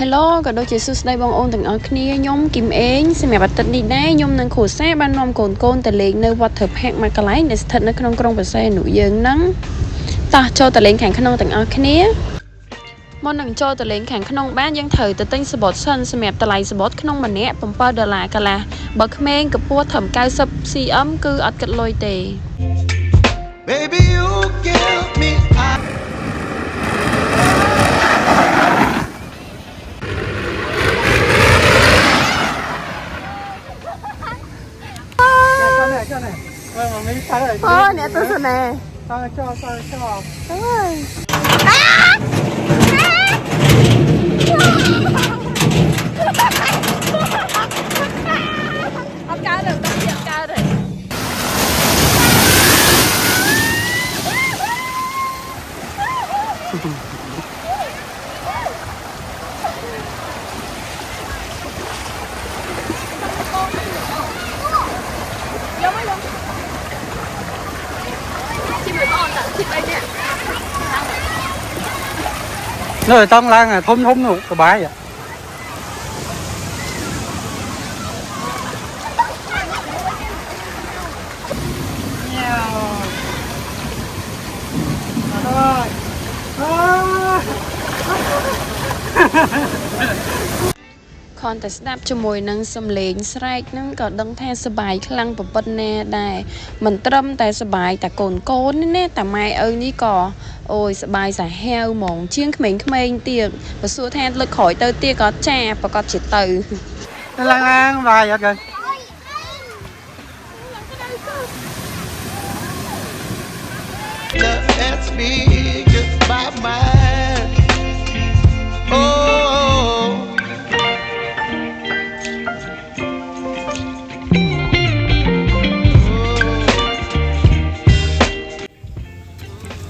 Hello ក៏ដូចជាសួស្តីបងប្អូនទាំងអស់គ្នាខ្ញុំគឹមអេងសម្រាប់អាទិត្យនេះដែរខ្ញុំនឹងគ្រូសាបាននាំកូនទៅលេងនៅ Water Park មួយកន្លែងដែលស្ថិតនៅក្នុងក្រុងបរសៃអនុយើងហ្នឹងតោះចូលទៅលេងខាងក្នុងទាំងអស់គ្នាមុននឹងចូលទៅលេងខាងក្នុងបានយើងត្រូវទៅទិញសំបុត្រសិនសម្រាប់តម្លៃសំបុត្រក្នុងម្នាក់$7កន្លះបើក្មេងកម្ពស់ត្រឹម90 cm គឺអត់គិតលុយទេ Baby you give me cho này mà mấy cái này nè tôi xin nè cho đúng rồi ông cao được tao giật cao rồi rồi tông lan à thum thum luôn cái bãi vậy cònតែស្ដាប់ជាមួយនឹងសំឡេងស្រែកហ្នឹងក៏ដឹងថាសប្បាយខ្លាំងប្រពន្ធណាដែរមិនត្រឹមតែសប្បាយតែកូនណាតែម៉ែឪនេះក៏អូយសប្បាយសាហាវហ្មងជាងក្មេងៗទៀតបើសួរថាលើកក្រោយទៅទៀតក៏ចាប្រកាសជាទៅlang lang vài vậy kìa Let's be goodbye man Oh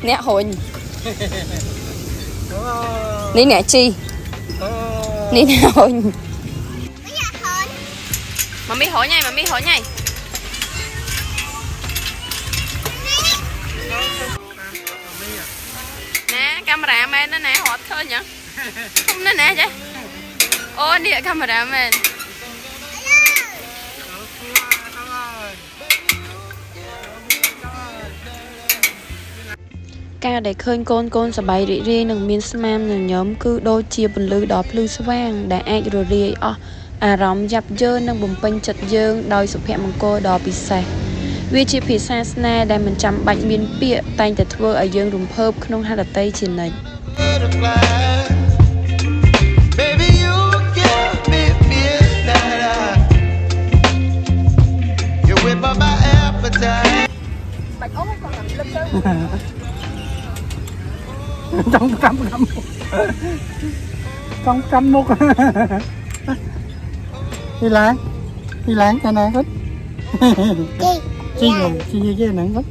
nè hồn ní nè chi ní nè hồn mà mi hỏi nhai nè camera man nó nè hot thôi nhở không nó nè chứ ô nè camera manការដែលឃើញកូនសប្បាយរីករាយនឹងមានស្មាមញញឹមគឺដូចជាពន្លឺដ៏ភ្លឺស្វាងដែលអាចរលាយអស់អារម្មណ៍យ៉ាប់យ៉ឺននិងបំពេញចិត្តយើងដោយសុភមង្គលដ៏ពិសេសវាជាភាសាស្នេហ៍ដែលមិនចាំបាច់មានពាក្យតែងតែធ្វើឲ្យយើងរំភើបក្នុងហារតីជានិច្ច Baby you give me midnight You whip up my appetite bạch ốc còn làm lưng cơ trong cắm mục đi láng cho này hết chi cái này hết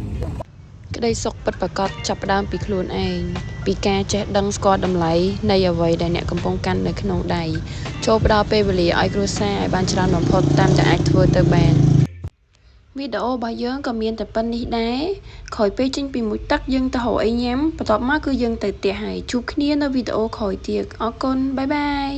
ក្តីសុខពិតប្រាកដចាប់ផ្ដើមពីខ្លួនឯងពីការចេះដឹងស្គាល់តម្លៃនៃអ្វីដែលអ្នកកំពុងកាន់នៅក្នុងដៃចូលផ្ដល់ពេលវេលាឲ្យគ្រួសារឲ្យបានច្រើនបំផុតតាមដែលអាចធ្វើទៅបានវីដេអូរបស់យើងក៏មានតែប៉ុណ្្នេះដែរក្រោយពេលចេញពីមួយទឹកយើងទៅរកអីញ៉ាំបន្ទាប់មកគឺយើងទៅផ្ទះហើយជួបគ្នានៅវីដេអូក្រោយទៀតអរគុណបាយបាយ